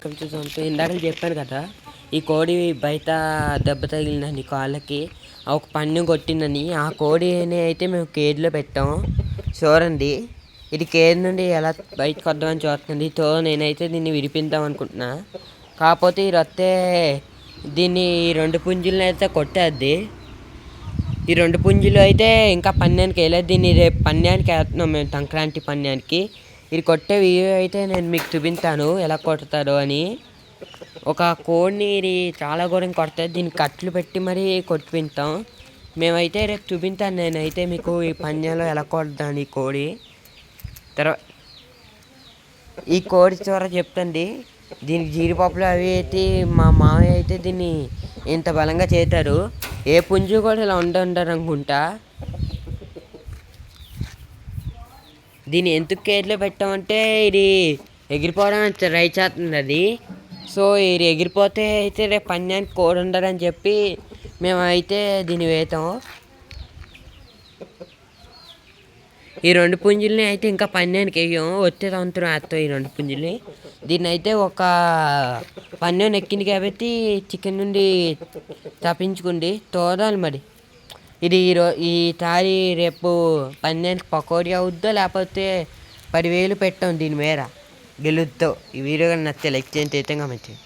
కొంచెం ఇందాక చెప్పాను కదా, ఈ కోడి బయట దెబ్బ తగిలిందని కాళ్ళకి, ఒక పన్ను కొట్టిందని. ఆ కోడిని అయితే మేము కేజీలో పెట్టాం. చూడండి, ఇది కేజీ నుండి ఎలా బయటకు వద్దామని చూస్తుంది. నేనైతే దీన్ని విడిపిద్దాం అనుకుంటున్నా. కాకపోతే ఈ రొట్టె దీన్ని ఈ 2 పుంజులను అయితే కొట్టేద్ది. ఈ 2 పుంజులు అయితే ఇంకా పన్యానికి వేయలేదు. దీన్ని రేపు పన్యానికి వేస్తున్నాం మేము, సంక్రాంతి పన్యానికి. ఇది కొట్టే వీడియో అయితే నేను మీకు చూపించాను ఎలా కొడతారో అని. ఒక కోడిని ఇది చాలా ఘోరంగా కొడుతుంది. దీన్ని కట్లు పెట్టి మరీ కొట్టింటాం. మేమైతే రేపు చూపించాను నేనైతే మీకు ఈ పన్యాలో ఎలా కొడతాను ఈ కోడి. ఈ కోడి చూర చెప్తండి, దీనికి జీడిపప్పులు అవి అయితే మా మామయ్య అయితే దీన్ని ఇంత బలంగా చేశారు. ఏ పుంజు కూడా ఇలా ఉండరు అనుకుంటా. దీన్ని ఎందుకు కేర్లో పెట్టామంటే ఇది ఎగిరిపోవడం ట్రై చేస్తుంది అది. సో ఇది ఎగిరిపోతే అయితే రేపు పన్యానికి కోడి ఉండదని చెప్పి మేమైతే దీన్ని వేతాం. ఈ 2 పుంజుల్ని అయితే ఇంకా పన్యానికి వేయం, వచ్చే సంవత్సరం వేస్తాం ఈ 2 పుంజుల్ని. దీన్ని అయితే ఒక పన్యం ఎక్కింది కాబట్టి చికెన్ నుండి తప్పించుకోండి. చూడాలి మరి ఇది ఈ తారీ రేపు పన్యానికి పకోడీ అవుద్దో లేకపోతే 10,000 పెట్టాం దీని మీద గెలుద్దో. ఈ వీడియో కానీ నచ్చితే లైక్ చేయండి, మంచిది.